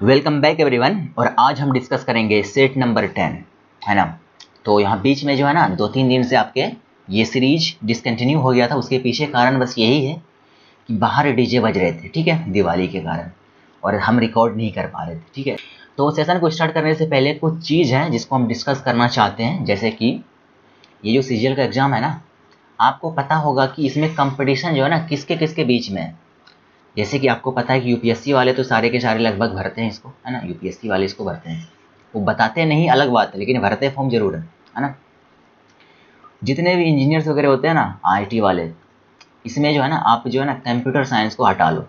Welcome back everyone. और आज हम डिस्कस करेंगे सेट नंबर 10, है ना। तो यहाँ बीच में जो है ना 2-3 दिन से आपके ये सीरीज डिसकंटिन्यू हो गया था। उसके पीछे कारण बस यही है कि बाहर डीजे बज रहे थे, ठीक है, दिवाली के कारण, और हम रिकॉर्ड नहीं कर पा रहे थे, ठीक है। तो सेशन को स्टार्ट करने से पहले कुछ चीज़ है जिसको हम डिस्कस करना चाहते हैं। जैसे कि ये जो सीजीएल का एग्ज़ाम है ना, आपको पता होगा कि इसमें कंपटीशन जो है ना किसके किसके बीच में है। जैसे कि आपको पता है कि यूपीएससी वाले तो सारे के सारे लगभग भरते हैं इसको, है ना। यूपीएससी वाले इसको भरते हैं, वो बताते नहीं अलग बात है, लेकिन भरते फॉर्म जरूर है ना। जितने भी इंजीनियर्स वगैरह होते हैं ना, आईटी वाले, इसमें जो है ना आप जो है ना कंप्यूटर साइंस को हटा लो,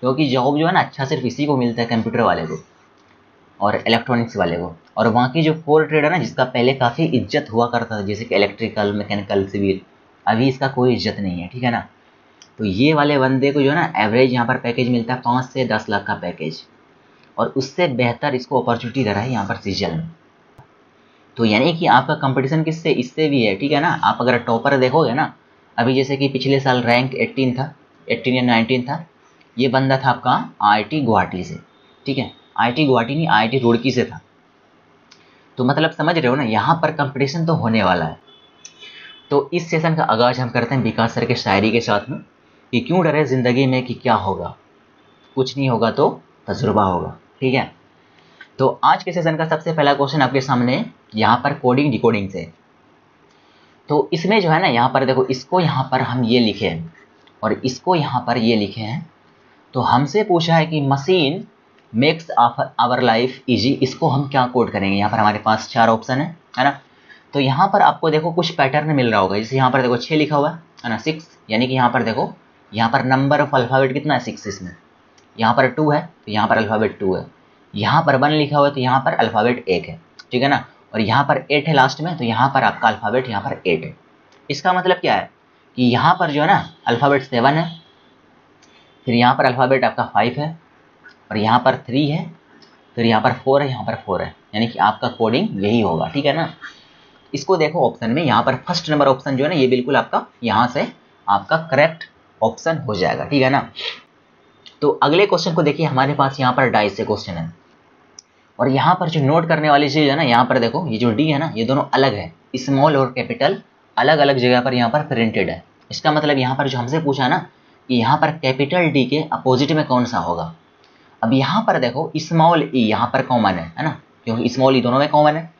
क्योंकि जॉब जो है ना अच्छा सिर्फ इसी को मिलता है, कंप्यूटर वाले को और इलेक्ट्रॉनिक्स वाले को। और बाकी जो कोर ट्रेड है ना, जिसका पहले काफ़ी इज्जत हुआ करता था, जैसे कि इलेक्ट्रिकल, मैकेनिकल, सिविल, अभी इसका कोई इज्जत नहीं है, ठीक है ना। तो ये वाले बंदे को जो है ना एवरेज यहाँ पर पैकेज मिलता है 5 से 10 लाख का पैकेज, और उससे बेहतर इसको अपॉर्चुनिटी दे रहा है यहाँ पर सीजीएल में। तो यानी कि आपका कंपटीशन किससे, इससे भी है, ठीक है ना। आप अगर टॉपर देखोगे ना, अभी जैसे कि पिछले साल रैंक 18 था, 18 या 19 था, ये बंदा था आपका आईआईटी गुवाहाटी से, ठीक है। आईआईटी गुवाहाटी नहीं, आईआईटी रुड़की से था। तो मतलब समझ रहे हो ना, यहाँ पर कंपटीशन तो होने वाला है। तो इस सेशन का आगाज हम करते हैं विकास सर के शायरी के साथ में, कि क्यों डरे ज़िंदगी में कि क्या होगा, कुछ नहीं होगा तो तजुर्बा होगा, ठीक है। तो आज के सेशन का सबसे पहला क्वेश्चन आपके सामने यहाँ पर कोडिंग डिकोडिंग से। तो इसमें जो है ना, यहाँ पर देखो, इसको यहाँ पर हम ये लिखे हैं और इसको यहाँ पर ये लिखे हैं। तो हमसे पूछा है कि machine makes our life easy, इसको हम क्या कोड करेंगे। यहाँ पर हमारे पास 4 ऑप्शन है ना। तो यहाँ पर आपको देखो कुछ पैटर्न मिल रहा होगा। जैसे यहाँ पर देखो 6 लिखा हुआ है ना, 6, यानी कि यहाँ पर देखो, यहाँ पर नंबर ऑफ अल्फ़ाबेट कितना है, 6 इसमें। यहाँ पर 2 है तो यहाँ पर अल्फ़ाबेट 2 है। यहाँ पर 1 लिखा हुआ है तो यहाँ पर अल्फ़ाबेट 1 है, ठीक है ना। और यहाँ पर 8 है लास्ट में, तो यहाँ पर आपका अल्फ़ाबेट यहाँ पर 8 है। इसका मतलब क्या है कि यहाँ पर जो है ना अल्फ़ाबेट 7 है, फिर यहाँ पर अल्फ़ाबेट आपका 5 है, और यहाँ पर 3 है, फिर यहाँ पर 4 है, यहाँ पर 4 है, यानी कि आपका कोडिंग यही होगा, ठीक है ना। इसको देखो ऑप्शन में, यहाँ पर फर्स्ट नंबर ऑप्शन जो है ना, ये बिल्कुल आपका यहाँ से आपका करेक्ट ऑप्शन हो जाएगा, ठीक है ना। तो अगले क्वेश्चन को देखिए, हमारे पास यहाँ पर 2.5 से क्वेश्चन है, और यहाँ पर जो नोट करने वाली चीज़ है ना, यहाँ पर देखो ये जो डी है ना, ये दोनों अलग है, स्मॉल और कैपिटल अलग अलग जगह पर यहाँ पर प्रिंटेड है। इसका मतलब यहाँ पर जो हमसे पूछा ना कि यहाँ पर कैपिटल डी के अपोजिट में कौन सा होगा। अब यहाँ पर देखो स्मॉल ई यहाँ पर कॉमन है ना, क्योंकि स्मॉल ई दोनों में कॉमन है।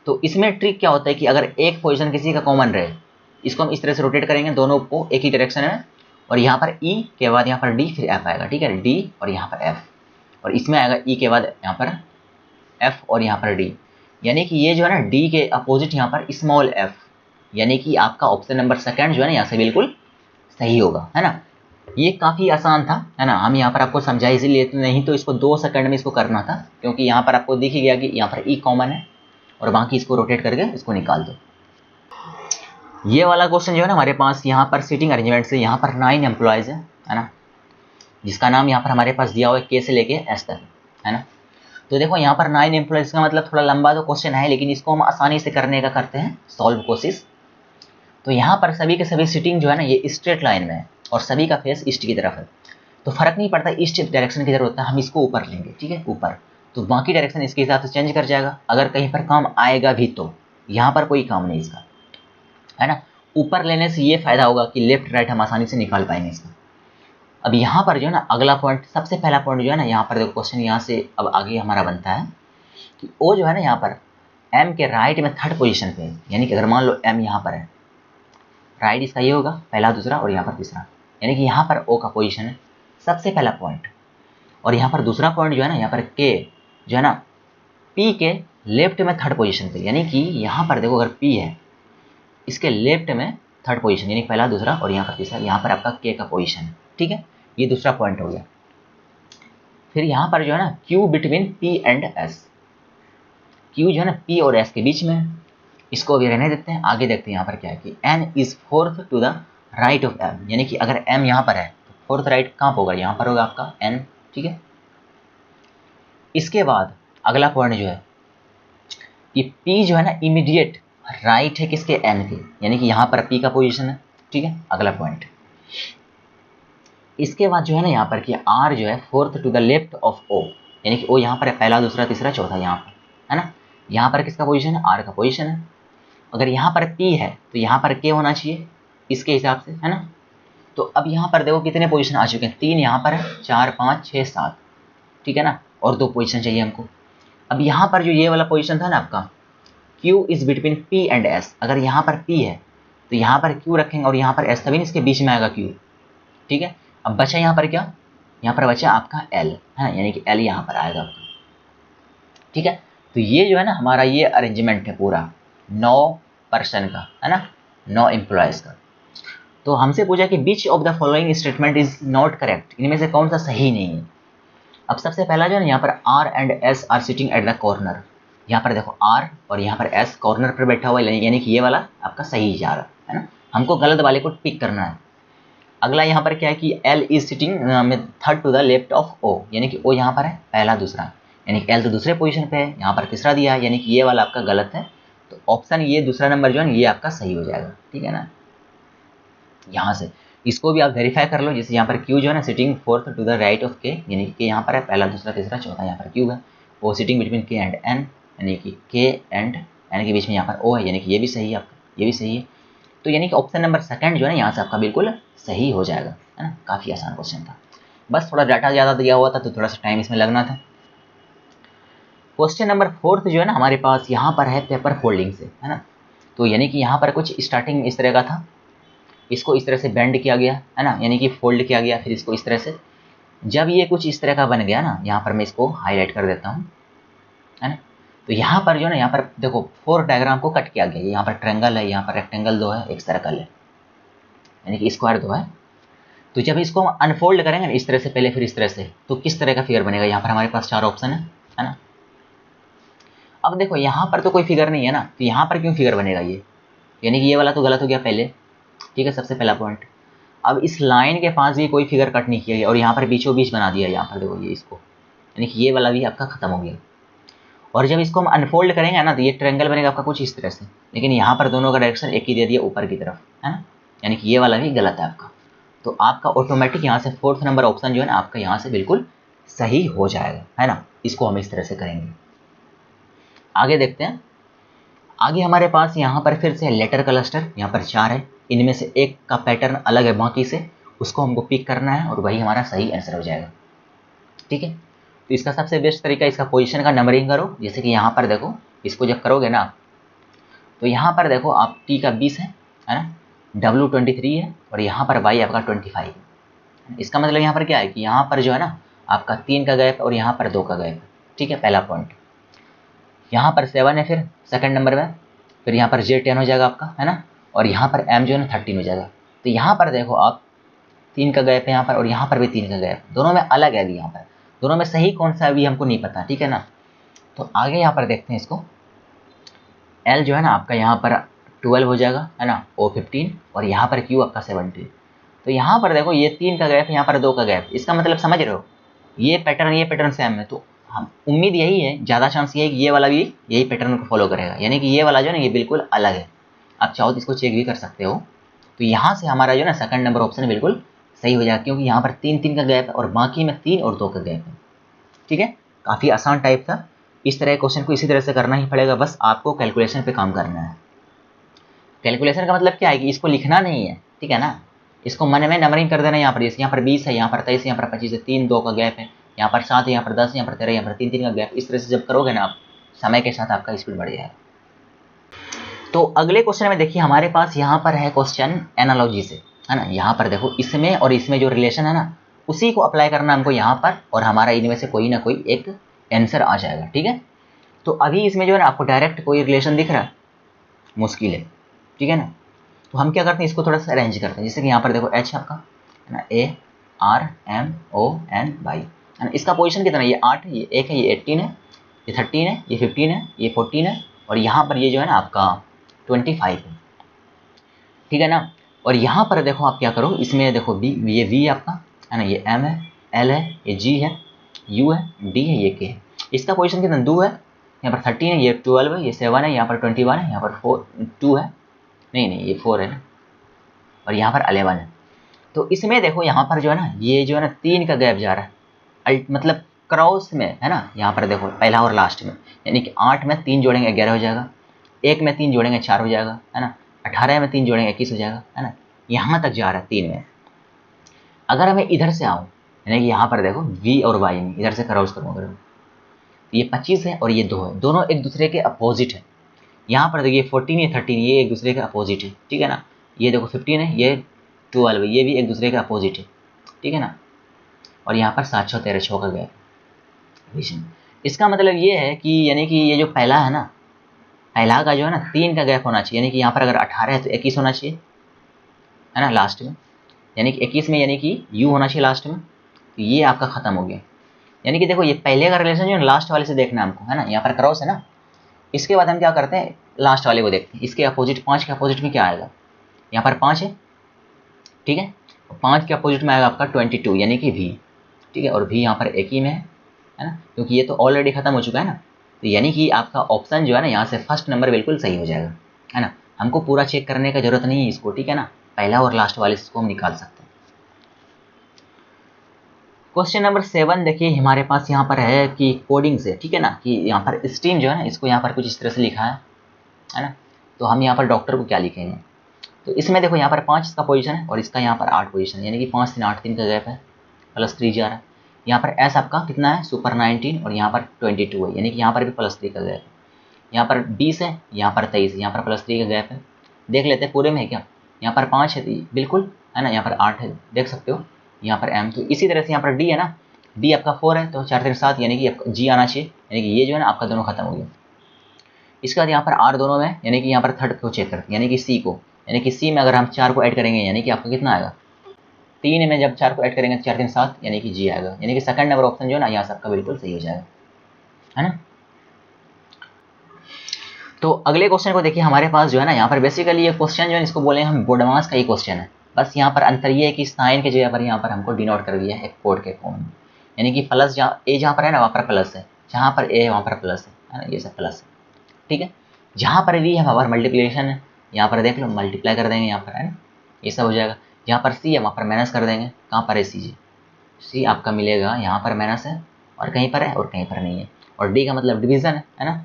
तो इसमें ट्रिक क्या होता है कि अगर एक पोजीशन किसी का कॉमन रहे, इसको हम इस तरह से रोटेट करेंगे दोनों को एक ही डायरेक्शन में, और यहाँ पर ई के बाद यहाँ पर डी, फिर एफ आएगा, ठीक है, डी और यहाँ पर एफ, और इसमें आएगा ई के बाद यहाँ पर एफ और यहाँ पर डी। यानी कि ये जो है ना डी के अपोजिट यहाँ पर स्मॉल एफ, यानी कि आपका ऑप्शन नंबर सेकंड जो है ना यहाँ से बिल्कुल सही होगा, है ना। ये काफ़ी आसान था, है ना। हम यहाँ पर आपको समझाए इसीलिए, नहीं तो इसको 2 सेकंड में इसको करना था, क्योंकि यहाँ पर आपको दिख ही गया कि यहाँ पर ई कॉमन है, और बाकी इसको रोटेट करके इसको निकाल दो। ये वाला क्वेश्चन जो है ना, हमारे पास यहाँ पर सीटिंग अरेंजमेंट से यहाँ पर 9 एम्प्लॉयज़ है ना, जिसका नाम यहाँ पर हमारे पास दिया हुआ है के से लेके एस तक, है ना। तो देखो यहाँ पर 9 एम्प्लॉयज़ का मतलब थोड़ा लंबा तो क्वेश्चन है, लेकिन इसको हम आसानी से करने का करते हैं सॉल्व कोशिश। तो यहाँ पर सभी के सभी सीटिंग जो है ना ये स्ट्रेट लाइन में है, और सभी का फेस ईस्ट की तरफ है, तो फर्क नहीं पड़ता ईस्ट डायरेक्शन की तरफ होता है, हम इसको ऊपर लेंगे, ठीक है, ऊपर। तो बाकी डायरेक्शन इसके हिसाब से चेंज कर जाएगा, अगर कहीं पर काम आएगा भी तो। यहाँ पर कोई काम नहीं इसका, है ना। ऊपर लेने से ये फायदा होगा कि लेफ्ट राइट हम आसानी से निकाल पाएंगे इसका। अब यहाँ पर जो है ना अगला पॉइंट, सबसे पहला पॉइंट जो है ना, यहाँ पर देखो क्वेश्चन यहाँ से अब आगे हमारा बनता है कि ओ जो है ना यहाँ पर एम के राइट में 3rd पोजीशन पे है। यानी कि अगर मान लो एम यहाँ पर है, राइट इसका ये होगा पहला, दूसरा और यहाँ पर तीसरा, यानी कि यहाँ पर ओ का पोजीशन है सबसे पहला पॉइंट। और यहाँ पर दूसरा पॉइंट जो है ना, यहाँ पर के जो है ना पी के लेफ्ट में 3rd पोजीशन पे, यानी कि यहाँ पर देखो अगर पी है इसके लेफ्ट में 3rd पोजीशन, यानी पहला, दूसरा और यहाँ पर तीसरा, यहाँ पर आपका के का पोजीशन है, ठीक है। ये दूसरा पॉइंट हो गया। फिर यहाँ पर जो है ना Q between P and S, Q जो है ना पी और एस के बीच में, इसको अभी रहने देते हैं, आगे देखते हैं यहाँ पर क्या है कि N is 4th to the right of M, यानी कि अगर एम यहाँ पर है तो 4th राइट कहाँ होगा, यहाँ पर होगा आपका एन, ठीक है। इसके बाद अगला पॉइंट जो है कि पी जो है ना इमीडिएट राइट है किसके, एन के, यानी कि यहाँ पर पी का पोजीशन है, ठीक है, अगला पॉइंट। इसके बाद जो है ना यहाँ पर कि आर जो है 4th to the left of O, यानी कि ओ यहाँ पर है, पहला दूसरा तीसरा चौथा यहाँ पर, है ना। यहाँ पर किसका पोजीशन है, आर का पोजीशन है। अगर यहाँ पर पी है तो यहाँ पर के होना चाहिए इसके हिसाब से, है ना। तो अब यहाँ पर देखो कितने पोजीशन आ चुके हैं, 3 यहाँ पर है, 4 5 6 7, ठीक है ना, और 2 पोजीशन चाहिए हमको। अब यहाँ पर जो ये वाला पोजीशन था ना आपका, Q is between P and S, अगर यहाँ पर P है तो यहाँ पर Q रखेंगे और यहाँ पर S, तभी इसके बीच में आएगा Q, ठीक है। अब बचा यहाँ पर क्या, यहाँ पर बचा आपका L, है, यानी कि L यहाँ पर आएगा आपका, ठीक है। तो ये जो है ना हमारा ये अरेंजमेंट है पूरा 9 पर्सन का, है ना, 9 एम्प्लॉयज़ का। तो हमसे पूछा कि which of the following statement is not correct, इनमें से कौन सा सही नहीं है। अब सबसे पहला जो है ना, यहाँ पर R and S are sitting at the corner, यहाँ पर देखो R और यहाँ पर S कॉर्नर पर बैठा हुआ है, यानी कि ये वाला आपका सही जा रहा है ना, हमको गलत वाले को टिक करना है। अगला यहाँ पर क्या है कि L इज सिटिंग में third to the left of O, यानी कि O यहाँ पर है पहला दूसरा, यानी कि L तो दूसरे पोजीशन पे है, यहाँ पर तीसरा दिया है, यानी कि ये वाला आपका गलत है। तो ऑप्शन ये दूसरा नंबर जो है ना ये आपका सही हो जाएगा, ठीक है ना। यहाँ से इसको भी आप वेरीफाई कर लो, जैसे यहाँ पर Q जो है ना sitting fourth to the right of K, यानी कि यहाँ पर है पहला दूसरा तीसरा चौथा, यहाँ पर Q है। वो sitting between K and N, यानी कि K एंड N के बीच में यहाँ पर O है, यानी कि ये भी सही है आपका, ये भी सही है। तो यानी कि ऑप्शन नंबर सेकंड जो है ना यहाँ से आपका बिल्कुल सही हो जाएगा, है ना। काफ़ी आसान क्वेश्चन था, बस थोड़ा डाटा ज़्यादा दिया हुआ था तो थोड़ा सा टाइम इसमें लगना था। क्वेश्चन नंबर फोर्थ जो है ना हमारे पास यहाँ पर है पेपर फोल्डिंग से, है ना। तो यानी कि यहाँ पर कुछ स्टार्टिंग इस तरह का था, इसको इस तरह से बेंड किया गया, है ना, यानी कि फोल्ड किया गया, फिर इसको इस तरह से। जब ये कुछ इस तरह का बन गया ना, यहाँ पर मैं इसको हाईलाइट कर देता हूँ, है ना। तो यहाँ पर जो है ना, यहाँ पर देखो 4 डायग्राम को कट किया गया, यहाँ पर ट्रायंगल है, यहाँ पर रेक्टेंगल 2 है, एक सर्कल है, यानी कि स्क्वायर 2 है। तो जब इसको हम अनफोल्ड करेंगे ना इस तरह से पहले, फिर इस तरह से, तो किस तरह का फिगर बनेगा। यहाँ पर हमारे पास 4 ऑप्शन है ना। अब देखो यहाँ पर तो कोई फिगर नहीं है ना, तो यहाँ पर क्यों फिगर बनेगा ये, यानी कि ये वाला तो गलत हो गया पहले, ठीक है, सबसे पहला पॉइंट। अब इस लाइन के पास भी कोई फिगर कट नहीं किया गया और यहाँ पर बीचों बीच बना दिया, यहाँ पर देखो ये इसको, यानी कि ये वाला भी आपका खत्म हो गया। और जब इसको हम अनफोल्ड करेंगे ना तो ये ट्रायंगल बनेगा आपका कुछ इस तरह से, लेकिन यहाँ पर दोनों का डायरेक्शन एक ही दे दिया ऊपर की तरफ, है ना, यानी कि ये वाला भी गलत है आपका। तो आपका ऑटोमेटिक यहाँ से फोर्थ नंबर ऑप्शन जो है ना आपका यहाँ से बिल्कुल सही हो जाएगा, है ना। इसको हम इस तरह से करेंगे। आगे देखते हैं, आगे हमारे पास यहाँ पर फिर से लेटर क्लस्टर, यहाँ पर 4 है, इनमें से एक का पैटर्न अलग है बाकी से, उसको हमको पिक करना है और वही हमारा सही आंसर हो जाएगा, ठीक है। तो इसका सबसे बेस्ट तरीका, इसका पोजीशन का नंबरिंग करो। जैसे कि यहाँ पर देखो, इसको जब करोगे ना तो यहाँ पर देखो आप T का 20 है ना, W 23 है और यहाँ पर Y आपका 25 है। इसका मतलब यहाँ पर क्या है कि यहाँ पर जो है ना आपका 3 का गैप और यहाँ पर 2 का गैप, ठीक है, पहला पॉइंट। यहाँ पर 7 है फिर सेकंड नंबर में, फिर यहाँ पर J 10 हो जाएगा आपका, है ना, और यहाँ पर M जो है ना 13 हो जाएगा। तो यहाँ पर देखो आप 3 का गैप है यहाँ पर और यहाँ पर भी 3 का गैप, दोनों में अलग है अभी, यहाँ पर दोनों में सही कौन सा अभी हमको नहीं पता, ठीक है ना। तो आगे यहाँ पर देखते हैं इसको, L जो है ना आपका यहाँ पर 12 हो जाएगा, है ना, O 15 और यहाँ पर Q आपका 17। तो यहाँ पर देखो ये 3 का गैप, यहाँ पर 2 का गैप, इसका मतलब समझ रहे हो, ये पैटर्न सेम है। तो हम उम्मीद यही है, ज़्यादा चांस ये है कि ये वाला भी यही पैटर्न को फॉलो करेगा, यानी कि ये वाला जो है ना ये बिल्कुल अलग है। आप चाहो तो इसको चेक भी कर सकते हो। तो यहाँ से हमारा जो है ना सेकंड नंबर ऑप्शन बिल्कुल सही हो जाएगा, क्योंकि यहाँ पर 3 का गैप है और बाकी में 3 और 2 का गैप है, ठीक है। काफ़ी आसान टाइप था। इस तरह क्वेश्चन को इसी तरह से करना ही पड़ेगा, बस आपको कैलकुलेशन पे काम करना है। कैलकुलेशन का मतलब क्या है कि इसको लिखना नहीं है, ठीक है ना, इसको मन में नंबरिंग कर देना। यहाँ पर जैसे यहाँ पर 20 है, यहाँ पर 23 है, यहाँ पर 25 है, 3 2 का गैप है, यहाँ पर 7 है, यहाँ पर 10 है, यहाँ पर 13, यहाँ पर 3 का गैप। इस तरह से जब करोगे ना आप, समय के साथ आपका स्पीड बढ़ जाएगा। तो अगले क्वेश्चन में देखिए हमारे पास यहाँ पर है क्वेश्चन एनालॉजी से, है ना। यहाँ पर देखो इसमें और इसमें जो रिलेशन है ना उसी को अप्लाई करना हमको यहाँ पर, और हमारा इनमें से कोई ना कोई एक आंसर आ जाएगा, ठीक है। तो अभी इसमें जो है ना आपको डायरेक्ट कोई रिलेशन दिख रहा है, मुश्किल है, ठीक है ना। तो हम क्या करते हैं, इसको थोड़ा सा अरेंज करते हैं। जैसे कि यहाँ पर देखो H आपका, है ना, ARMONY, है ना। इसका पोजीशन कितना है, ये 8 है, ये 1 है, ये 18 है, ये 13 है, ये 15 है, ये 14 है और यहाँ पर ये जो है ना आपका 25 है, ठीक है ना। और यहाँ पर देखो आप क्या करो, इसमें देखो B, ये V आपका, है ना, ये M है, L है, ये G है, U है, D है, ये K है। इसका पोजीशन कितना 2 है, यहाँ पर 13 है, ये 12 है, ये 7 है, यहाँ पर 21 है, यहाँ पर 2 है, नहीं ये 4 है ना, और यहाँ पर 11 है। तो इसमें देखो यहाँ पर जो है ना ये जो है ना 3 का गैप जा रहा है, मतलब क्रॉस में है ना, यहाँ पर देखो पहला और लास्ट में, यानी कि 8 में 3 जोड़ेंगे 11 हो जाएगा, 1 में 3 जोड़ेंगे 4 हो जाएगा, है ना, 18 में 3 जोड़ेंगे 21 हो जाएगा, है ना, यहाँ तक जा रहा है 3 में। अगर मैं इधर से आऊँ, यानी कि यहाँ पर देखो v और y में इधर से क्रॉस करूँ अगर, ये 25 है और ये 2 है, दोनों एक दूसरे के अपोजिट है। यहाँ पर देखिए 14 ये 13 ये एक दूसरे के अपोजिट है, ठीक है ना, ये देखो 15 है ये 12 है, ये भी एक दूसरे के अपोजिट है, ठीक है ना, और यहाँ पर 7 6 13 6 का गैप। इसका मतलब ये है कि यानी कि ये जो पहला है ना, पहला का जो है ना 3 का गैप होना चाहिए, यानी कि यहाँ पर अगर 18 है तो 21 होना चाहिए, है ना, लास्ट में, यानी कि 21 में यानी कि u होना चाहिए लास्ट में, तो ये आपका खत्म हो गया। यानी कि देखो ये पहले का रिलेशन जो है लास्ट वाले से देखना है हमको, है ना, यहाँ पर क्रॉस है ना, इसके बाद हम क्या करते हैं लास्ट वाले को देखते हैं, इसके अपोजिट 5 के अपोजिट में क्या आएगा, यहाँ पर 5 है, ठीक है, 5 के अपोजिट में आएगा आपका 22 यानी कि v, ठीक है, और v यहाँ पर एक ही में है ना, क्योंकि ये तो ऑलरेडी खत्म हो चुका है ना, तो यानी कि आपका ऑप्शन जो है ना यहाँ से फर्स्ट नंबर बिल्कुल सही हो जाएगा, है ना, हमको पूरा चेक करने का जरूरत नहीं है इसको, ठीक है ना, पहला और लास्ट वाले इसको हम निकाल सकते हैं। क्वेश्चन नंबर 7 देखिए हमारे पास यहाँ पर है कि कोडिंग से, ठीक है ना, कि यहाँ पर स्ट्रीम जो है ना इसको यहाँ पर कुछ इस तरह से लिखा है ना, तो हम यहाँ पर डॉक्टर को क्या लिखेंगे, तो इसमें देखो यहाँ पर 5 इसका पोजीशन है और इसका यहाँ पर 8 पोजीशन है, यानी कि 5 3 8 3 का गैप है, +3 जा रहा है, यहाँ पर एस आपका कितना है सुपर 19 और यहाँ पर 22 है, यानी कि यहाँ पर भी +3 का गैप है, यहाँ पर 20 है, यहाँ पर 23 है, यहाँ पर +3 का गैप है, देख लेते हैं पूरे में है क्या, यहाँ पर 5 है बिल्कुल, है ना, यहाँ पर 8 है देख सकते हो, यहाँ पर m, तो इसी तरह से यहाँ पर d है ना, d आपका 4 है तो 4 3 7 यानी कि आपका g आना चाहिए, यानी कि ये जो है ना आपका दोनों खत्म हो गया। इसके बाद यहाँ पर r दोनों में, यानी कि यहाँ पर थर्ड को चेक करते हैं, यानी कि c को, यानी कि c में अगर हम 4 को ऐड करेंगे यानी कि आपका कितना आएगा, 3 में जब 4 को ऐड करेंगे 4 3 7 यानी कि g आएगा, यानी कि सेकंड नंबर ऑप्शन जो है ना यहाँ सबका बिल्कुल सही हो जाएगा, है ना। तो अगले क्वेश्चन को देखिए हमारे पास जो है ना, यहाँ पर बेसिकली ये क्वेश्चन जो है इसको बोले हम बोर्डमास का ही क्वेश्चन है, बस यहाँ पर अंतर ये है कि साइन के जगह पर यहाँ पर हमको डिनोट कर दिया है एक कोड के फॉर्म में, यानी कि प्लस जहाँ ए जहाँ पर है ना वहाँ पर प्लस है, जहाँ पर ए है वहाँ पर प्लस है ना, ये सब प्लस है, ठीक है, जहाँ पर वी है वहाँ पर मल्टीप्लिकेशन है, यहाँ पर देख लो मल्टीप्लाई कर देंगे यहाँ पर, है ना, ये सब हो जाएगा, जहाँ पर सी है वहाँ पर माइनस कर देंगे, कहाँ पर है सी जी, सी आपका मिलेगा यहाँ पर माइनस है और कहीं पर है और कहीं पर नहीं है, और डी का मतलब डिवीज़न है ना,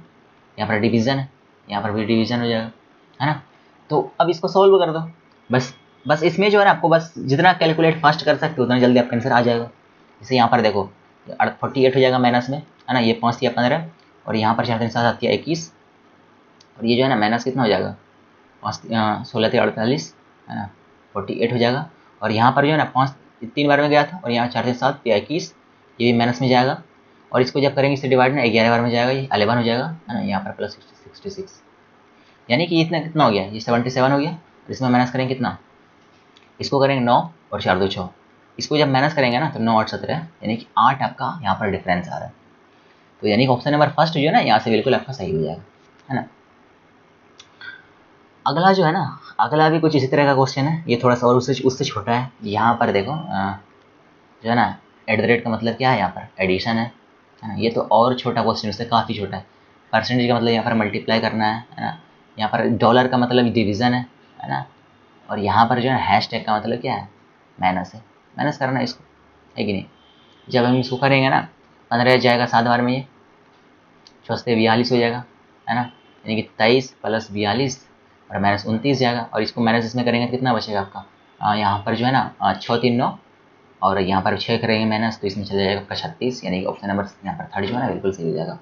यहाँ पर डिवीज़न है, यहाँ पर भी डिवीज़न हो जाएगा, है ना। तो अब इसको सॉल्व कर दो, बस इसमें जो है ना आपको बस जितना कैलकुलेट फास्ट कर सकते हो उतना जल्दी आपका आंसर आ जाएगा। जैसे यहाँ पर देखो 48 हो जाएगा माइनस में, है ना, ये 5 या 15 और यहाँ पर 4 3 7 7 या 21 और ये जो है ना माइनस कितना हो जाएगा 16 3 48, है ना, 48 हो जाएगा, और यहाँ पर जो है ना 5 3 बार में गया था और यहाँ 4 3 7 या 21 ये भी माइनस में जाएगा, और इसको जब करेंगे इससे डिवाइड ना 11 बार में जाएगा, ये 11 हो जाएगा, है ना, यहाँ पर +66, यानी कि इतना कितना हो गया, ये 77 हो गया, और इसमें माइनस करेंगे कितना, इसको करेंगे 9 और 4 2 6, इसको जब माइनस करेंगे ना तो 9 8 17 यानी कि 8 आपका यहाँ पर डिफरेंस आ रहा है, तो यानी कि ऑप्शन नंबर फर्स्ट जो है ना यहाँ से बिल्कुल आपका सही हो जाएगा, है ना। अगला जो है ना, अगला भी कुछ इसी तरह का क्वेश्चन है, ये थोड़ा सा और उससे छोटा है, यहाँ पर देखो जो है ना @ का मतलब क्या है, यहाँ पर एडिशन है ना, ये तो और छोटा क्वेश्चन उससे काफ़ी छोटा है, परसेंटेज का मतलब यहाँ पर मल्टीप्लाई करना है ना, यहाँ पर डॉलर का मतलब डिवीज़न है ना, और यहाँ पर जो है हैशटैग का मतलब क्या है माइनस है, माइनस करना है इसको, है कि नहीं। जब हम इसको करेंगे ना 15 जाएगा 7 बार में, ये 6 से 42 हो जाएगा, है ना, यानी कि 23 + 42 और -29 जाएगा, और इसको माइनस इसमें करेंगे तो कितना बचेगा आपका, यहाँ पर जो है ना 6 3 9 और यहाँ पर 6 करेंगे माइनस तो इसमें चला जाएगा आपका 36, यानी कि ऑप्शन नंबर यहाँ पर थर्ड जो है ना बिल्कुल सही हो जाएगा।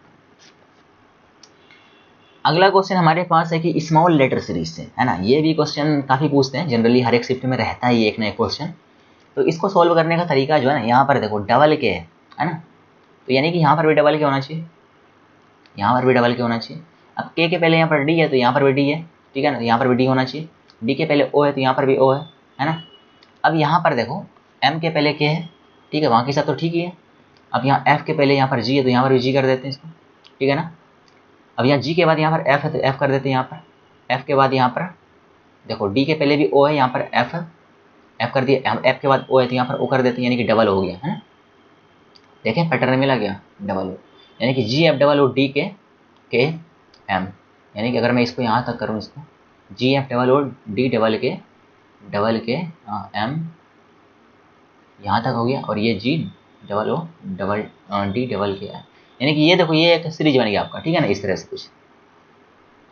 अगला क्वेश्चन हमारे पास है कि स्मॉल लेटर सीरीज से, है ना, ये भी क्वेश्चन काफ़ी पूछते हैं, जनरली हर एक शिफ्ट में रहता है ये एक ना एक क्वेश्चन, तो इसको सॉल्व करने का तरीका जो है ना, यहाँ पर देखो डबल के है ना, तो यानी कि यहाँ पर भी डबल के होना चाहिए, यहाँ पर भी डबल के होना चाहिए, अब के पहले यहाँ पर डी है तो यहाँ पर भी डी है, ठीक है ना, तो यहाँ पर भी डी होना चाहिए, डी के पहले ओ है तो यहाँ पर भी ओ है ना। अब यहाँ पर देखो एम के पहले के है, ठीक है, वहाँ के साथ तो ठीक ही है, अब यहाँ एफ के पहले यहाँ पर जी है तो यहाँ पर भी जी कर देते हैं इसको, ठीक है ना। अब यहाँ जी के बाद यहाँ पर एफ है तो एफ कर देते हैं, यहाँ पर एफ के बाद यहाँ पर देखो डी के पहले भी ओ है, यहाँ पर एफ है, एफ कर दिए, एफ के बाद ओ है तो यहाँ पर ओ कर देते हैं, यानी कि डबल हो गया, है ना, देखें पैटर्न मिला गया डबल ओ, यानी कि G F double O D K M, यानी कि अगर मैं इसको यहाँ तक करूँ, इसको G F double O D double K M यहाँ तक हो गया, और ये G double O double D double K I, यानी कि ये देखो ये एक सीरीज बन गया आपका, ठीक है ना, इस तरह से कुछ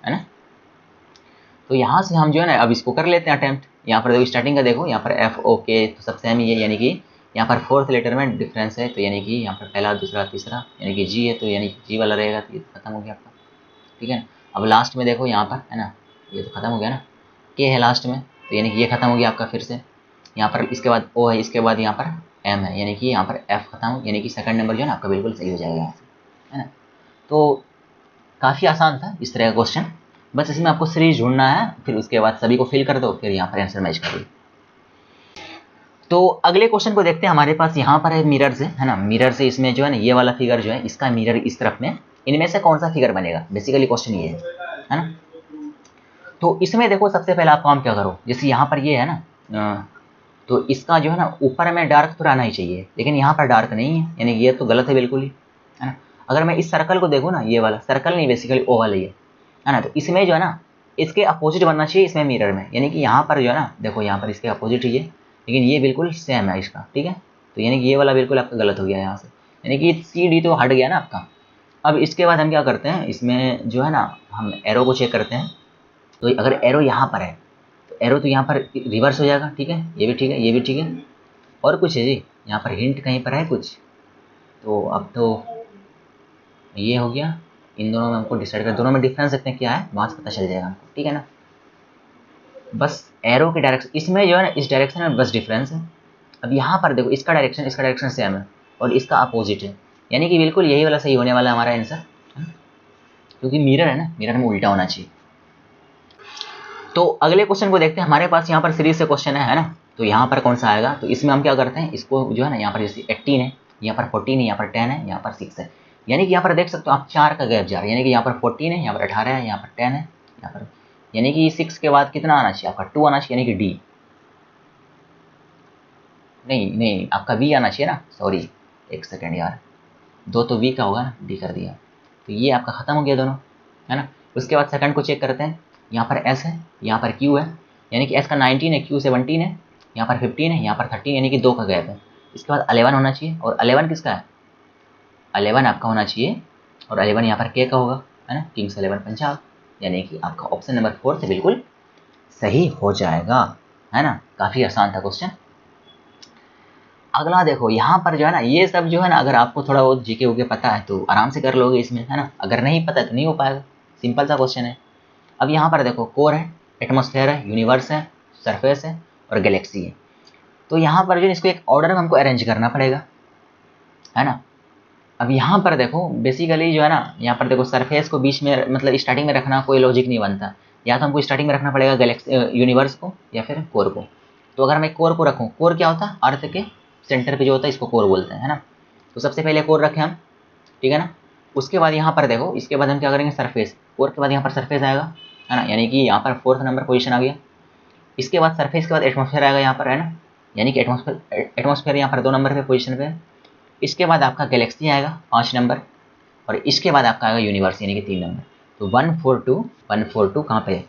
है ना। तो यहाँ से हम जो है ना अब इसको कर लेते हैं अटेम्प्ट। यहाँ पर देखो स्टार्टिंग का देखो, यहाँ पर एफ ओ के तो सब सेम ही है, यानी कि यहाँ पर फोर्थ लेटर में डिफरेंस है, तो यानी कि यहाँ पर पहला दूसरा तीसरा यानी कि जी है, तो यानी कि जी वाला रहेगा, तो ये खत्म हो गया आपका, ठीक है ना। अब लास्ट में देखो यहाँ पर है ना, ये तो खत्म हो गया ना, के है लास्ट में, तो यानी कि ये खत्म हो गया आपका फिर से। यहाँ पर इसके बाद ओ है, इसके बाद यहाँ पर एम है, यानी कि यहाँ पर एफ खत्म, यानी कि सेकंड नंबर जो है ना आपका बिल्कुल सही हो जाएगा यहाँ से, है ना। तो काफ़ी आसान था इस तरह का क्वेश्चन, बस इसमें आपको सीरीज ढूंढना है, फिर उसके बाद सभी को फिल कर दो, फिर यहाँ पर आंसर मैच कर दो। तो अगले क्वेश्चन को देखते हैं। हमारे पास यहाँ पर है मिरर से, है ना, मिरर से इसमें जो है ना ये वाला फिगर जो है इसका मिरर इस तरफ में, इनमें से कौन सा फिगर बनेगा, बेसिकली क्वेश्चन ये है ना। तो इसमें देखो सबसे पहले आप काम क्या करो, जैसे यहाँ पर ये है ना, तो इसका जो है ना ऊपर में डार्क तो रहना ही चाहिए, लेकिन यहाँ पर डार्क नहीं है, यानी ये तो गलत है बिल्कुल ही, है ना। अगर मैं इस सर्कल को देखूँ ना, ये वाला सर्कल नहीं बेसिकली ओ वाला ही है ना, तो इसमें जो है ना इसके अपोजिट बनना चाहिए इसमें मिरर में, यानी कि यहाँ पर जो है ना देखो यहाँ पर इसके अपोजिट ही है, लेकिन ये बिल्कुल सेम है इसका, ठीक है। तो यानी कि ये वाला बिल्कुल आपका गलत हो गया यहाँ से, यानी कि सी डी तो हट गया ना आपका। अब इसके बाद हम क्या करते हैं, इसमें जो है ना हम एरो को चेक करते हैं। तो अगर एरो यहाँ पर है तो एरो तो यहाँ पर रिवर्स हो जाएगा, ठीक है, ये भी ठीक है, ये भी ठीक है। और कुछ है जी, यहाँ पर हिंट कहीं पर है कुछ, तो अब तो ये हो गया। इन दोनों में हमको डिसाइड कर, दोनों में डिफरेंस देखते हैं क्या है, वहाँ से पता चल जाएगा हमको, ठीक है ना। बस एरो की डायरेक्शन इसमें जो है ना इस डायरेक्शन में बस डिफरेंस है। अब यहाँ पर देखो इसका डायरेक्शन सेम है और इसका अपोजिट है, यानी कि बिल्कुल यही वाला सही होने वाला है हमारा आंसर, क्योंकि मिरर है ना, मिरर में उल्टा होना चाहिए। तो अगले क्वेश्चन को देखते हैं। हमारे पास यहाँ पर सीरीज से क्वेश्चन है ना, तो यहाँ पर कौन सा आएगा, तो इसमें हम क्या करते हैं, इसको जो है ना यहाँ पर जैसे 18 है, यहाँ पर 14 है, यहाँ पर 10 है, यहाँ पर 6 है, यानी कि यहाँ पर देख सकते हो आप 4 का गैप जा रहा है, यानी कि यहाँ पर 14 है, यहाँ पर 18 है, यहाँ पर 10 है, यहाँ पर, यानी कि 6 के बाद कितना आना चाहिए आपका 2 आना चाहिए, यानी कि डी, नहीं आपका वी आना चाहिए ना, सॉरी एक सेकेंड यार, दो तो वी का होगा ना, डी कर दिया, तो ये आपका खत्म हो गया दोनों, है ना। उसके बाद सेकंड को चेक करते हैं, यहाँ पर एस है, यहाँ पर क्यू है, यानी कि एस का 19 है, क्यू 17 है, यहाँ पर 15 है, यहाँ पर 13, यानी कि 2 का गैप है। इसके बाद 11 होना चाहिए, और 11 किसका है, 11 आपका होना चाहिए, और 11 यहाँ पर के का होगा, है ना, किंग्स 11 पंजाब, यानी कि आपका ऑप्शन नंबर 4 से बिल्कुल सही हो जाएगा, है ना। काफ़ी आसान था क्वेश्चन। अगला देखो यहाँ पर जो है ना ये सब जो है ना, अगर आपको थोड़ा बहुत जीके उके पता है तो आराम से कर लोगे इसमें, है ना, अगर नहीं पता तो नहीं हो पाएगा, सिंपल सा क्वेश्चन है। अब यहाँ पर देखो कोर है, एटमॉस्फेयर है, यूनिवर्स है, सरफेस है और गैलेक्सी है। तो यहाँ पर जो इसको एक ऑर्डर में हमको अरेंज करना पड़ेगा, है ना। अब यहाँ पर देखो बेसिकली जो है ना, यहाँ पर देखो सरफेस को बीच में मतलब स्टार्टिंग में रखना कोई लॉजिक नहीं बनता, या तो हमको स्टार्टिंग में रखना पड़ेगा गैलेक्सी यूनिवर्स को या फिर कोर को। तो अगर मैं कोर को रखूँ, कोर क्या होता है, अर्थ के सेंटर पे जो होता है इसको कोर बोलते हैं, है ना। तो सबसे पहले कोर रखें हम, ठीक है ना। उसके बाद यहाँ पर देखो इसके बाद हम क्या करेंगे, सरफेस, कोर के बाद यहाँ पर सरफेस आएगा, है ना, यानी कि यहाँ पर 4th नंबर पोजीशन आ गया। इसके बाद सरफेस के बाद एटमॉस्फेयर आएगा यहाँ पर, है ना, यानी कि एटमॉस्फेयर यहाँ पर 2 नंबर पे पोजीशन पे। इसके बाद आपका गैलेक्सी आएगा 5 नंबर, और इसके बाद आपका आएगा यूनिवर्स यानी कि 3 नंबर। तो 142 कहाँ पे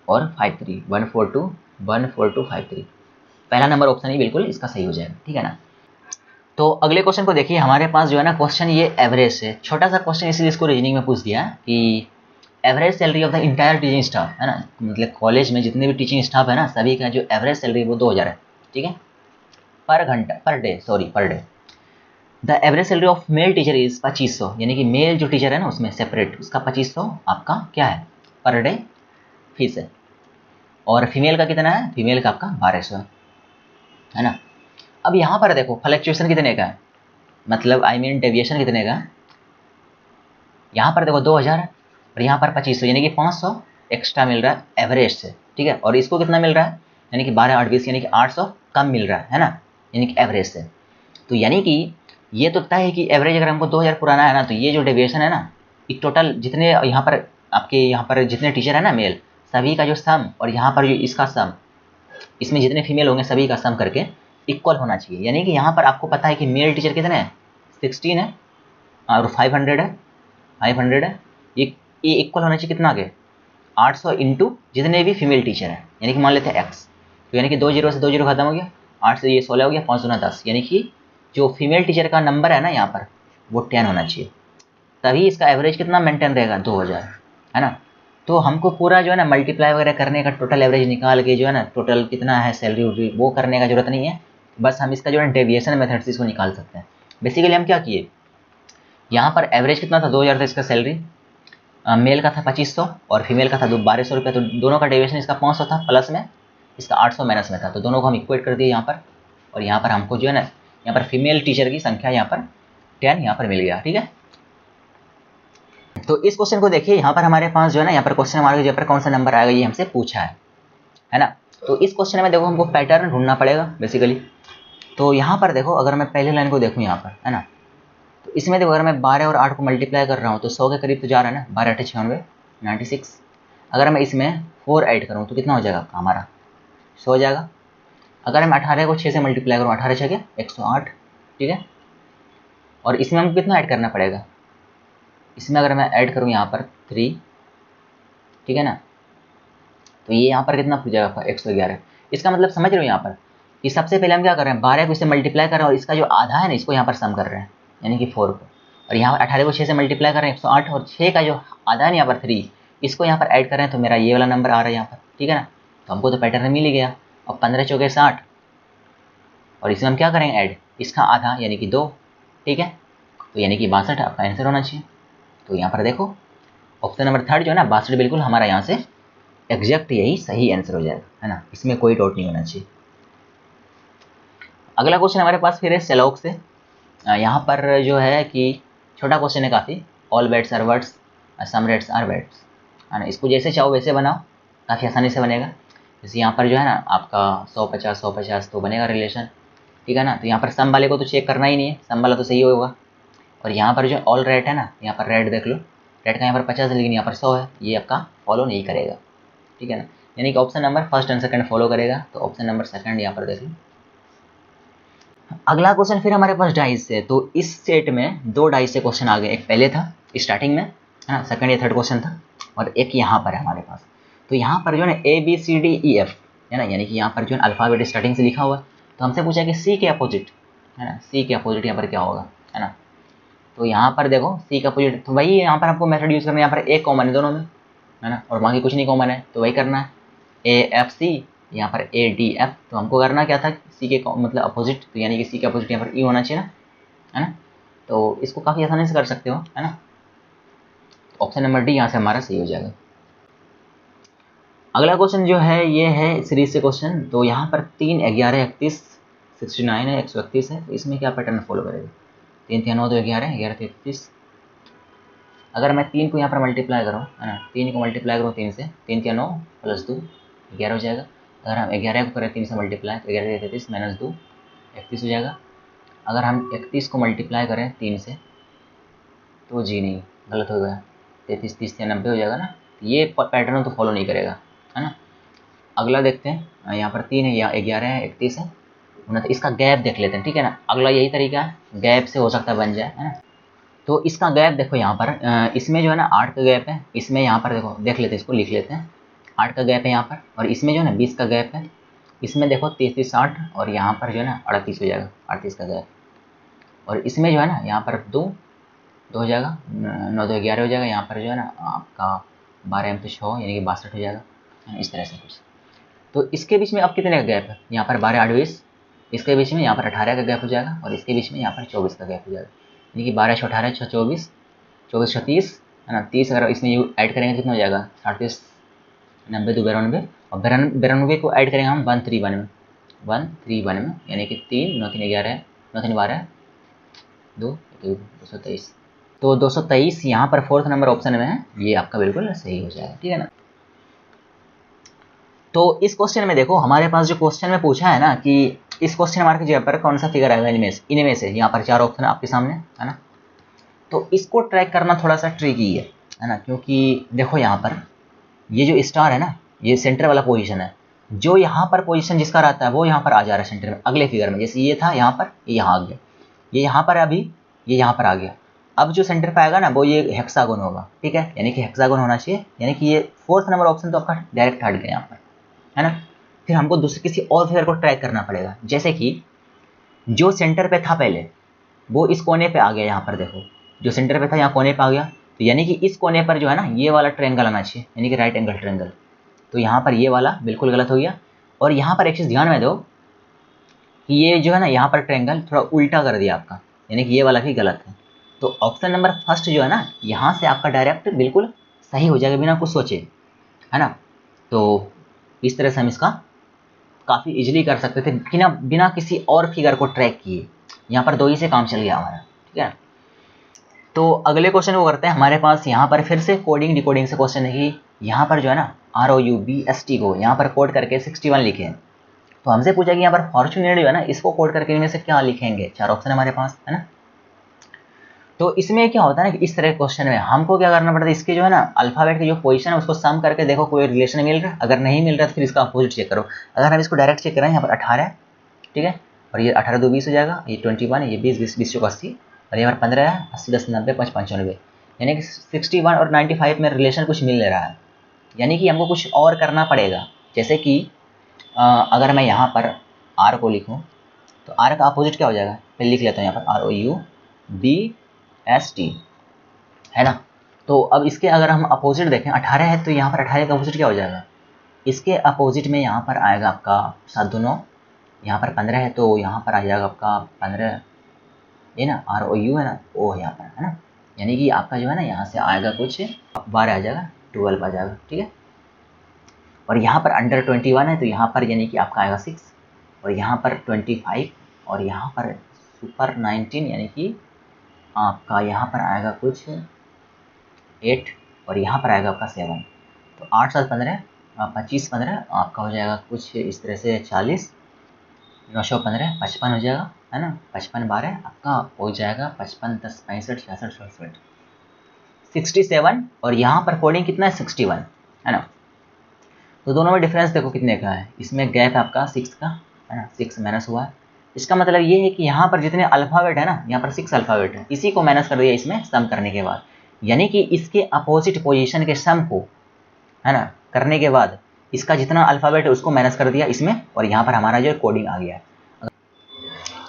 और 53, 142 53, पहला नंबर ऑप्शन ही बिल्कुल इसका सही हो जाएगा, ठीक है ना। तो अगले क्वेश्चन को देखिए, हमारे पास जो है ना क्वेश्चन ये एवरेज से, छोटा सा क्वेश्चन इसलिए इसको रीजनिंग में पूछ दिया कि average salary of the entire teaching staff, है ना, मतलब कॉलेज में जितने भी टीचिंग स्टाफ है ना सभी का जो एवरेज सैलरी वो 2000 है, ठीक है, per day. The average salary of male teacher is 2500, यानी कि मेल जो टीचर है ना उसमें सेपरेट उसका 2500 आपका क्या है पर डे फीस है, और फीमेल का कितना है, फीमेल का आपका 1200 है ना। अब यहाँ पर देखो फ्लक्चुएशन कितने का है, मतलब डेविएशन कितने का है, यहाँ पर देखो 2000 है और यहाँ पर 2500, यानी कि 500 एक्स्ट्रा मिल रहा है एवरेज से, ठीक है। और इसको कितना मिल रहा है, यानी कि 12 8 20, यानी कि 800 कम मिल रहा है ना, यानी कि एवरेज से। तो यानी कि ये तो तय है कि एवरेज अगर हमको 2000 पुराना है ना, तो ये जो डेविएशन है ना, एक टोटल जितने यहाँ पर आपके यहाँ पर जितने टीचर है ना मेल सभी का जो सम, और यहाँ पर जो इसका सम, इसमें जितने फीमेल होंगे सभी का सम करके इक्वल होना चाहिए। यानी कि यहाँ पर आपको पता है कि मेल टीचर कितने हैं 16 है और 500 है, ये इक्वल होना चाहिए कितना के 800 इंटू जितने भी फीमेल टीचर हैं, यानी कि मान लेते हैं x, तो यानी कि 2 0 से 2 0 खत्म हो गया, 8 से ये 16 हो गया, 5 दूना 10, यानी कि जो फीमेल टीचर का नंबर है ना यहाँ पर वो 10 होना चाहिए, तभी इसका एवरेज कितना मेंटेन रहेगा 2000, है ना। तो हमको पूरा जो है ना मल्टीप्लाई वगैरह करने का, टोटल एवरेज निकाल के जो है ना टोटल कितना है सैलरी वो करने का जरूरत नहीं है, बस हम इसका जो है डेविएशन मेथड से इसको निकाल सकते हैं। बेसिकली हम क्या किए, यहाँ पर एवरेज कितना था 2000 था इसका सैलरी, मेल का था 2500 और फीमेल का था 1200 रुपये, तो दोनों का डेविएशन इसका 500 था, प्लस में इसका 800 माइनस में था, तो दोनों को हम इक्वेट कर दिए यहाँ पर। और यहाँ पर हमको जो है ना यहाँ पर फीमेल टीचर की संख्या यहाँ पर 10 यहाँ पर मिल गया, ठीक है। तो इस क्वेश्चन को देखिए, यहाँ पर हमारे पास जो है ना यहाँ पर क्वेश्चन हमारे जब पर कौन सा नंबर आएगा ये हमसे पूछा है ना। तो इस क्वेश्चन में देखो हमको पैटर्न ढूंढना पड़ेगा बेसिकली। तो यहाँ पर देखो अगर मैं पहले लाइन को देखूँ यहाँ पर, है ना, तो इसमें देखो अगर मैं 12 और 8 को मल्टीप्लाई कर रहा हूँ तो 100 के करीब तो जा रहा है ना, 12 8 96, 96। अगर मैं इसमें 4 ऐड करूँ तो कितना हो जाएगा हमारा 100 हो जाएगा। अगर मैं 18 को 6 से मल्टीप्लाई करूँ, 18 6 108, ठीक है। और इसमें हमको कितना ऐड करना पड़ेगा, इसमें अगर मैं ऐड करूँ यहाँ पर 3, ठीक है ना, तो ये यहाँ पर कितना पूछ जाएगा 111। इसका मतलब समझ रहे हो यहाँ पर कि सबसे पहले हम क्या कर रहे हैं 12 को इससे मल्टीप्लाई कर रहे हैं और इसका जो आधा है ना इसको यहाँ पर सम कर रहे हैं यानी कि 4 को, और यहाँ पर 18 को 6 से मल्टीप्लाई कर रहे हैं 108, और 6 का जो आधा है ना यहाँ पर 3 इसको यहाँ पर ऐड कर रहे हैं, तो मेरा ये वाला नंबर आ रहा है यहाँ पर, ठीक है ना। तो हमको तो पैटर्न मिल ही गया। और 15 चौके 60 और इसमें हम क्या करेंगे ऐड, इसका आधा यानी कि 2, ठीक है, तो यानी कि 62 आपका आंसर होना चाहिए। तो यहाँ पर देखो ऑप्शन नंबर 3 जो है ना 62 बिल्कुल हमारा यहाँ से एग्जैक्ट यही सही आंसर हो जाएगा, है ना, इसमें कोई डाउट नहीं होना चाहिए। अगला क्वेश्चन हमारे पास फिर है सेलॉक से। यहाँ पर जो है कि छोटा क्वेश्चन है काफ़ी, all bats are words, some rats are bats, है ना। इसको जैसे चाहो वैसे बनाओ, काफ़ी आसानी से बनेगा। जैसे यहाँ पर जो है ना आपका 150 150 तो बनेगा रिलेशन, ठीक है ना। तो यहाँ पर सम वाले को तो चेक करना ही नहीं है, सम वाला तो सही होगा। और यहाँ पर जो ऑल रेट है ना, यहाँ पर रेट देख लो, रेट का यहाँ पर 50 है लेकिन यहाँ पर 100 है, ये आपका फॉलो नहीं करेगा, ठीक है ना। यानी कि option number first and second follow करेगा, तो ऑप्शन नंबर सेकंड यहाँ पर देख लो। अगला क्वेश्चन फिर हमारे पास डाइस से, तो इस सेट में 2 डाइस से क्वेश्चन आ गए, एक पहले था स्टार्टिंग में, है ना, सेकंड या थर्ड क्वेश्चन था, और एक यहाँ पर है हमारे पास। तो यहाँ पर जो है ना ABCDEF, है ना, यानी कि यहाँ पर जो है अल्फ़ाबेट स्टार्टिंग से लिखा हुआ है। तो हमसे पूछा कि सी के अपोजिट, है ना, सी के अपोजिट यहाँ पर क्या होगा, है ना। तो यहाँ पर देखो सी का अपोजिट, तो वही यहाँ पर आपको मेथड यूज़ करना है, यहाँ पर एक कॉमन है दोनों में, है ना, और बाकी कुछ नहीं कॉमन है, तो वही करना है AFC, यहाँ पर ADF। तो हमको करना क्या था, सी के मतलब अपोजिट, तो यानी कि सी के अपोजिट यहाँ पर ई होना चाहिए ना, है ना। तो इसको काफ़ी आसानी से कर सकते हो, है ना। ऑप्शन नंबर डी यहाँ से हमारा सही हो जाएगा। अगला क्वेश्चन जो है ये है सीरीज से क्वेश्चन। तो यहाँ पर 3 11 31 69 है, 131 है, तो इसमें क्या पैटर्न फॉलो करेगा, 3 3 9 2 11 11 33। अगर मैं 3 को यहाँ पर मल्टीप्लाई करूँ, है ना, 3 को मल्टीप्लाई करूँ 3 से, 3 3 9 प्लस 2 11 हो जाएगा। अगर हम 11 को करें 3 से मल्टीप्लाई तो 11 33 माइनस 2 31 हो जाएगा। अगर हम 31 को मल्टीप्लाई करें 3 से तो जी नहीं, गलत हो गया, 33 30 या 90 हो जाएगा ना, ये पैटर्न तो फॉलो नहीं करेगा, है ना। अगला देखते हैं, यहाँ पर 3 है या 11 है 31 है, तो इसका गैप देख लेते हैं, ठीक है ना। अगला यही तरीका है, गैप से हो सकता है बन जाए, है ना। तो इसका गैप देखो यहाँ पर, इसमें जो है ना 8 का गैप है, इसमें यहाँ पर देखो देख लेते हैं, इसको लिख लेते हैं, 8 का गैप है यहाँ पर, और इसमें जो है ना 20 का गैप है, इसमें देखो 30 30 60, और यहाँ पर जो है ना 38 हो जाएगा, 38 का गैप। और इसमें जो है ना यहाँ पर 2 हो जाएगा, 9 2 11 हो जाएगा, यहाँ पर जो है ना आपका 12 में तो 6 यानी कि 62 हो जाएगा, इस तरह से कुछ। तो इसके बीच में अब कितने का गैप है, यहाँ पर 12 8 20, इसके बीच में यहाँ पर 18 का गैप हो जाएगा, और इसके बीच में यहाँ पर 24 का गैप हो जाएगा, यानी कि 12 18 6 24 24 30, है ना, 30 अगर इसमें ऐड करेंगे कितना हो जाएगा 38 90 2 92, और 92 को ऐड करेंगे हम 1392 यानी कि 3 9 3 11 9 3 12 2 223। तो 223 यहाँ पर 4th नंबर ऑप्शन में है, ये आपका बिल्कुल सही हो जाएगा, ठीक है ना। तो इस क्वेश्चन में देखो हमारे पास जो क्वेश्चन में पूछा है ना कि इस क्वेश्चन मार्क की जगह पर कौन सा फिगर आएगा इनमें से, यहाँ पर 4 ऑप्शन आपके सामने, है ना। तो इसको ट्रैक करना थोड़ा सा ट्रिकी है ना, क्योंकि देखो यहाँ पर ये जो स्टार है ना, ये सेंटर वाला पोजीशन है, जो यहाँ पर पोजीशन जिसका रहता है वो यहाँ पर आ जा रहा है सेंटर में अगले फिगर में। जैसे ये था यहाँ पर, ये यहाँ आ गया, ये यहाँ पर अभी, ये यहाँ पर आ गया। अब जो सेंटर पे आएगा ना वो ये हेक्सागोन होगा, ठीक है, यानी कि हेक्सागोन होना चाहिए, यानी कि ये 4th नंबर ऑप्शन तो आपका डायरेक्ट हट गया यहाँ पर, है ना। फिर हमको दूसरे किसी और फिगर को ट्रैक करना पड़ेगा, जैसे कि जो सेंटर पे था पहले वो इस कोने पे आ गया, यहाँ पर देखो जो सेंटर पे था यहाँ कोने पे आ गया, तो यानी कि इस कोने पर जो है ना ये वाला ट्रायंगल आना चाहिए, यानी कि राइट एंगल ट्रायंगल। तो यहाँ पर ये वाला बिल्कुल गलत हो गया। और यहाँ पर एक चीज़ ध्यान में दो कि ये जो है ना यहाँ पर ट्रायंगल थोड़ा उल्टा कर दिया आपका, यानी कि ये वाला भी गलत है। तो ऑप्शन नंबर फर्स्ट जो है ना यहाँ से आपका डायरेक्ट बिल्कुल सही हो जाएगा बिना कुछ सोचे, है ना। तो इस तरह से हम इसका काफ़ी इजीली कर सकते थे कि ना बिना किसी और फिगर को ट्रैक किए। यहाँ पर 2 ही से काम चल गया हमारा, ठीक है। तो अगले क्वेश्चन को करते हैं। हमारे पास यहाँ पर फिर से कोडिंग डिकोडिंग से क्वेश्चन है कि यहाँ पर जो है ना ROUBST को यहाँ पर कोड करके 61 लिखे हैं। तो हमसे पूछा कि यहाँ पर फॉर्चुनेट जो है ना इसको कोड करके इनमें से क्या लिखेंगे। 4 ऑप्शन हमारे पास, है ना। तो इसमें क्या होता है ना कि इस तरह के क्वेश्चन में हमको क्या करना पड़ता है, इसके जो है ना अल्फाबेट की जो पोजीशन है उसको सम करके देखो कोई रिलेशन मिल रहा है। अगर नहीं मिल रहा तो फिर इसका अपोजिट चेक करो। अगर हम इसको डायरेक्ट चेक करें, यहाँ पर 18 है, ठीक है, और ये 18 2 20 हो जाएगा, ये 21 है, ये 20 20 20 चौका 80, और यहाँ पर 15 है, 80 10 90 5 95, यानी कि 61 और 95 में रिलेशन कुछ मिल रहा है। यानी कि हमको कुछ और करना पड़ेगा। जैसे कि अगर मैं यहाँ पर R को लिखूँ तो R का अपोजिट क्या हो जाएगा, पहले लिख लेता हूँ यहाँ पर ROUBST, है ना। तो अब इसके अगर हम अपोजिट देखें, 18 है तो यहाँ पर 18 का अपोजिट क्या हो जाएगा, इसके अपोजिट में यहाँ पर आएगा आपका 7 2 9, यहाँ पर 15 है तो यहाँ पर आ जाएगा आपका 15, ये ना ROU है ना, O है यहाँ पर, है ना। यानी कि आपका जो है ना यहाँ से आएगा कुछ 12 आ जाएगा, 12 आ जाएगा, ठीक है। और यहाँ पर अंडर 21 है तो यहाँ पर यानी कि आपका आएगा 6, और यहाँ पर 25, और यहाँ पर सुपर 19 यानी कि आपका यहाँ पर आएगा कुछ 8, और यहाँ पर आएगा आपका 7। तो 8 7 15 25 15 आपका हो जाएगा कुछ इस तरह से 40, 915 55 हो जाएगा, है ना। 55 12 आपका हो जाएगा 55 10 65 66 67 67, और यहाँ पर कोडिंग कितना है 61, है ना। तो दोनों में डिफरेंस देखो कितने का है, इसमें गैप है आपका 6 का, है ना, 6 माइनस हुआ है। इसका मतलब ये है कि यहाँ पर जितने अल्फ़ाबेट है ना, यहाँ पर 6 अल्फ़ाबेट है, इसी को माइनस कर दिया इसमें सम करने के बाद, यानी कि इसके अपोजिट पोजीशन के सम को, है ना, करने के बाद इसका जितना अल्फ़ाबेट है उसको माइनस कर दिया इसमें, और यहाँ पर हमारा जो कोडिंग आ गया है।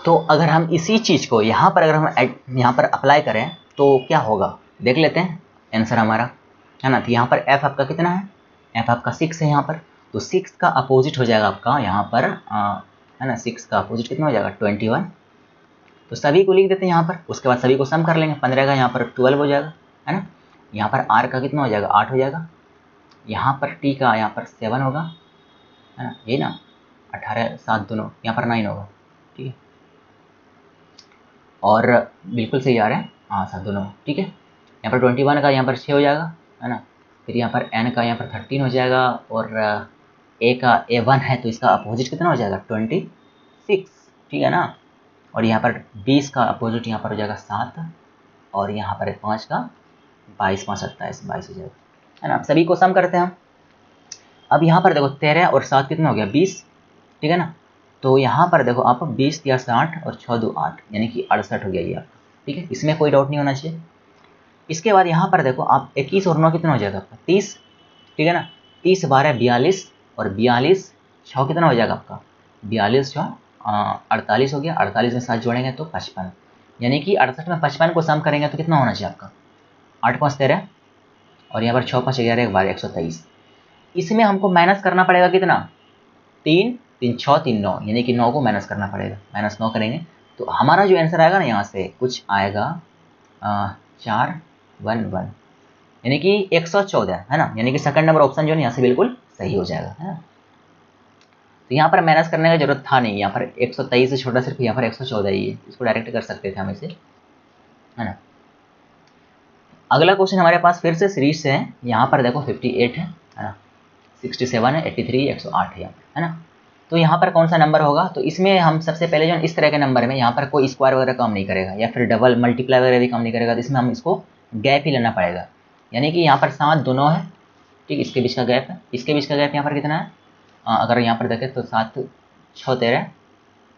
तो अगर हम इसी चीज़ को यहाँ पर अगर हम यहाँ पर अप्लाई करें तो क्या होगा देख लेते हैं आंसर हमारा, है ना। तो यहाँ पर f आपका कितना है, f आपका 6 है यहाँ पर, तो 6 का अपोजिट हो जाएगा आपका यहाँ पर है ना, 6 का अपोजिट कितना हो जाएगा 21। तो सभी को लिख देते हैं यहाँ पर, उसके बाद सभी को सम कर लेंगे। 15 का यहाँ पर 12 हो जाएगा, है ना। यहाँ पर r का कितना हो जाएगा 8 हो जाएगा, यहाँ पर t का यहाँ पर 7 होगा, है ना, ये ना 18 7 दोनों यहाँ पर 9 होगा, ठीक है। और बिल्कुल सही आ रहा है, हाँ 7 दोनों, ठीक है। यहाँ पर 21 का यहाँ पर 6 हो जाएगा, है ना। फिर यहाँ पर n का यहाँ पर 13 हो जाएगा, और a का A1 है तो इसका अपोजिट कितना हो जाएगा 26, ठीक है ना। और यहाँ पर 20 का अपोजिट यहाँ पर हो जाएगा 7, और यहाँ पर 5 का 22 5 27 22 हो जाएगा, है ना। सभी को सम करते हैं हम। अब यहाँ पर देखो 13 और 7 कितना हो गया 20, ठीक है ना। तो यहाँ पर देखो आप 20 या 60 और 6 2 8 यानी कि 68 हो गया ये आपका, ठीक है। इसमें कोई डाउट नहीं होना चाहिए। इसके बाद यहाँ पर देखो आप 21 और 9 कितना हो जाएगा आपका 30, ठीक है ना। 30 12 42, और 42 6 कितना हो जाएगा आपका 42 6 48 हो गया। 48 में 7 जोड़ेंगे तो 55, यानी कि 68 में 55 को सम करेंगे तो कितना होना चाहिए आपका 8 5 13, और यहाँ पर 6 5 11 12 123। इसमें हमको माइनस करना पड़ेगा कितना 3 3 6 3 9, यानी कि 9 को माइनस करना पड़ेगा। माइनस 9 करेंगे तो हमारा जो आंसर आएगा ना यहाँ से कुछ आएगा 4 1 1, यानी कि 114, है ना। यानी कि सेकंड नंबर ऑप्शन जो है यहाँ से बिल्कुल सही हो जाएगा, है ना। तो यहाँ पर माइनस करने की जरूरत था नहीं, यहाँ पर 123 से छोटा सिर्फ यहाँ पर 114 ही है, इसको डायरेक्ट कर सकते थे हम इसे, है ना। अगला क्वेश्चन हमारे पास फिर से सीरीज से है। यहाँ पर देखो 58 है ना, 67 है, 83 108 है यहाँ पर, है ना। तो यहाँ पर कौन सा नंबर होगा, तो इसमें हम सबसे पहले जो इस तरह के नंबर में यहाँ पर कोई स्क्वायर वगैरह काम नहीं करेगा, या फिर डबल मल्टीप्लाई वगैरह भी काम नहीं करेगा। तो इसमें हम इसको गैप ही लेना पड़ेगा, यानी कि यहाँ पर 7 दोनों है, ठीक, इसके बीच का गैप है। इसके बीच का गैप यहाँ पर कितना है, अगर यहाँ पर देखें तो 7 6 13,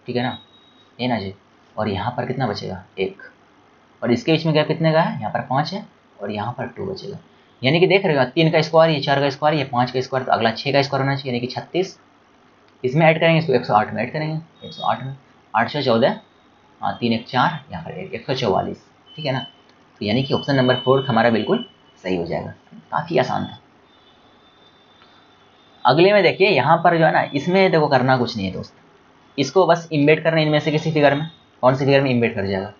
ठीक है ना, ये ना जी। और यहाँ पर कितना बचेगा 1, और इसके बीच में गैप कितने का है, यहाँ पर 5 है, और यहाँ पर 2 बचेगा। यानी कि देख रहे हो 3 का स्क्वायर, ये 4 का स्क्वायर, ये 5 का स्क्वायर, तो अगला 6 का स्क्वायर होना चाहिए, यानी कि 36। इसमें ऐड करेंगे इसको 108 में ऐड करेंगे, 108 में 8 से 14 हाँ 3 1 4, यहाँ पर 144, ठीक है ना। तो यानी कि ऑप्शन नंबर 4 हमारा बिल्कुल सही हो जाएगा। काफ़ी आसान था। अगले में देखिए यहाँ पर जो है ना, इसमें देखो करना कुछ नहीं है दोस्त, इसको बस इम्बेड करना इनमें से किसी फिगर में। कौन सी फिगर में इम्बेड कर जाएगा?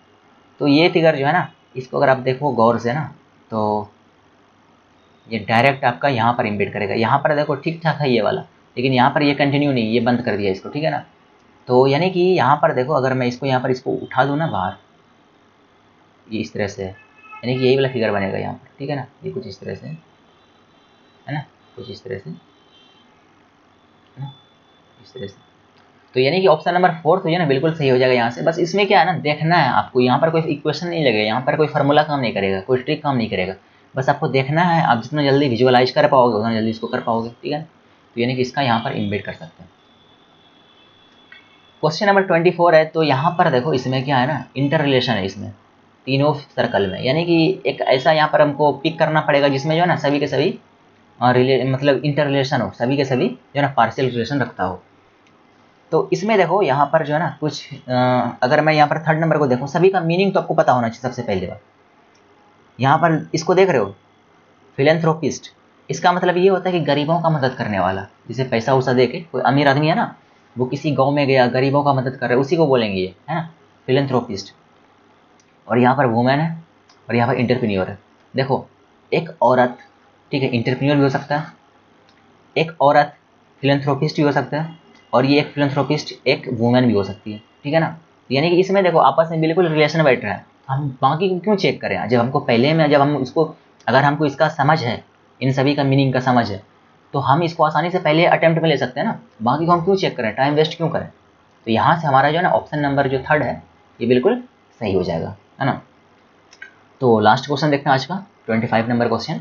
तो ये फिगर जो है ना, इसको अगर आप देखो गौर से ना, तो ये डायरेक्ट आपका यहाँ पर इम्बेड करेगा। यहाँ पर देखो ठीक ठाक है ये वाला, लेकिन यहाँ पर ये कंटिन्यू नहीं, ये बंद कर दिया इसको, ठीक है ना। तो यानी कि यहाँ पर देखो, अगर मैं इसको यहाँ पर इसको उठा दूँ ना बाहर, ये इस तरह से है, यानी कि यही वाला फिगर बनेगा यहाँ पर, ठीक है ना। ये कुछ इस तरह से है ना, कुछ इस तरह से है ना, इस तरह से। तो यानी कि ऑप्शन नंबर 4 तो ये ना बिल्कुल सही हो जाएगा यहाँ से। बस इसमें क्या है ना, देखना है आपको, यहाँ पर कोई इक्वेशन नहीं लगेगा, यहाँ पर कोई फार्मूला काम नहीं करेगा, कोई ट्रिक काम नहीं करेगा। बस आपको देखना है, आप जितना जल्दी विजुअलाइज कर पाओगे उतना जल्दी इसको कर पाओगे, ठीक है। तो यानी कि इसका यहाँ पर इम्बेड कर सकते हैं। क्वेश्चन नंबर 24 है। तो यहाँ पर देखो, इसमें क्या है ना, इंटर रिलेशन है इसमें तीनों सर्कल में। यानी कि एक ऐसा यहाँ पर हमको पिक करना पड़ेगा जिसमें जो है ना सभी के सभी मतलब इंटर रिलेशन हो, सभी के सभी जो है ना पार्शियल रिलेशन रखता हो। तो इसमें देखो यहाँ पर जो है ना कुछ अगर मैं यहाँ पर थर्ड नंबर को देखूँ, सभी का मीनिंग तो आपको पता होना चाहिए सबसे पहले बात। यहाँ पर इसको देख रहे हो, फिलेंथ्रोपिस्ट, इसका मतलब ये होता है कि गरीबों का मदद करने वाला। जिसे पैसा उसा दे के, कोई अमीर आदमी है ना, वो किसी गांव में गया, गरीबों का मदद कर रहा है, उसी को बोलेंगे ये, है ना, फिलेंथ्रोपिस्ट। और यहाँ पर वुमेन है, और यहाँ पर इंटरप्रेन्योर है। देखो, एक औरत, ठीक है, इंटरप्रेन्योर भी हो सकता है, एक औरत फिलेंथ्रोपिस्ट भी हो सकता है, और ये एक फिलेंथ्रोपिस्ट एक वुमेन भी हो सकती है, ठीक है ना। यानी कि इसमें देखो आपस में बिल्कुल रिलेशन बैठ रहा है। हम बाकी को क्यों चेक करें, जब हमको पहले में, जब हम इसको, अगर हमको इसका समझ है, इन सभी का मीनिंग का समझ है, तो हम इसको आसानी से पहले अटेम्प्ट में ले सकते हैं ना। बाकी को हम क्यों चेक करें, टाइम वेस्ट क्यों करें। तो यहाँ से हमारा जो है ना ऑप्शन नंबर जो थर्ड है, ये बिल्कुल सही हो जाएगा, है ना। तो लास्ट क्वेश्चन देखते हैं आज का, 25 नंबर क्वेश्चन।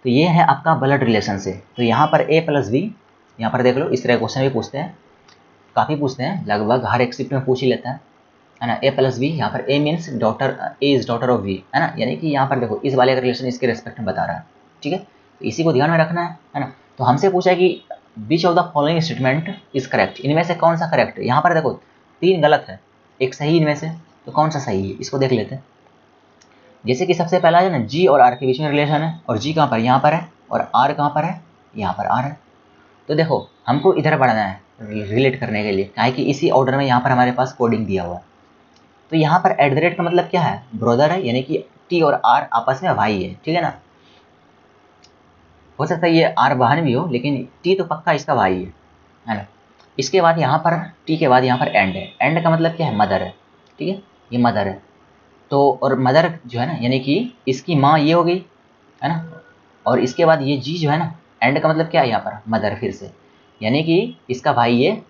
तो ये है आपका ब्लड रिलेशन से। तो यहाँ पर A + B, यहाँ पर देख लो, इस तरह क्वेश्चन भी पूछते हैं, काफ़ी पूछते हैं, लगभग हर एक शिफ्ट में पूछ ही लेता है ना। A + B, यहाँ पर A means daughter, A is daughter of B, है ना। यानी कि यहाँ पर देखो इस वाले का रिलेशन इसके रेस्पेक्ट में बता रहा है, ठीक है। तो इसी को ध्यान में रखना है ना। तो हमसे पूछा है कि which of the following statement is correct, इनमें से कौन सा करेक्ट है। यहाँ पर देखो 3 गलत है, एक सही इनमें से, तो कौन सा सही है इसको देख लेते हैं। जैसे कि सबसे पहला है ना, G और R के बीच में रिलेशन है, और G कहाँ पर, यहाँ पर है, और R कहाँ पर है, यहाँ पर R है। तो देखो हमको इधर बढ़ना है रिलेट करने के लिए, काहे कि इसी ऑर्डर में यहाँ पर हमारे पास कोडिंग दिया हुआ है। तो यहाँ पर @ का मतलब क्या है, ब्रदर है, यानी कि T और R आपस में भाई है, ठीक है ना। हो सकता है ये R बहन भी हो, लेकिन T तो पक्का इसका भाई है ना। इसके बाद यहाँ पर T के बाद यहाँ पर एंड है। एंड का मतलब क्या है, मदर है, ठीक है, ये मदर है। तो और मदर जो है ना, यानी कि इसकी माँ ये हो गई, है ना। और इसके बाद ये जी जो है ना, एंड का मतलब क्या है यहाँ पर, मदर फिर से, यानी कि इसका भाई ये,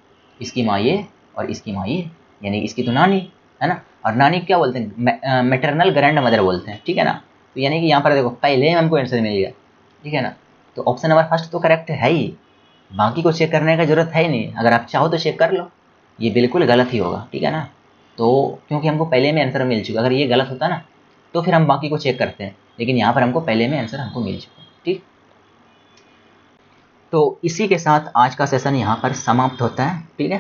इसकी माँ ये, और इसकी माँ ये, यानी इसकी तो नानी है ना। और नानी क्या बोलते हैं, मैटरनल ग्रैंड मदर बोलते हैं, ठीक है ना। तो यानी कि यहाँ पर देखो पहले ही हमको आंसर मिल गया, ठीक है ना। तो ऑप्शन नंबर फर्स्ट तो करेक्ट है ही, बाकी को चेक करने का जरूरत है ही नहीं। अगर आप चाहो तो चेक कर लो, ये बिल्कुल गलत ही होगा, ठीक है ना। तो क्योंकि हमको पहले में आंसर मिल चुका, अगर ये गलत होता ना तो फिर हम बाकी को चेक करते हैं, लेकिन यहाँ पर हमको पहले में आंसर हमको मिल चुका, ठीक। तो इसी के साथ आज का सेशन यहाँ पर समाप्त होता है, ठीक है।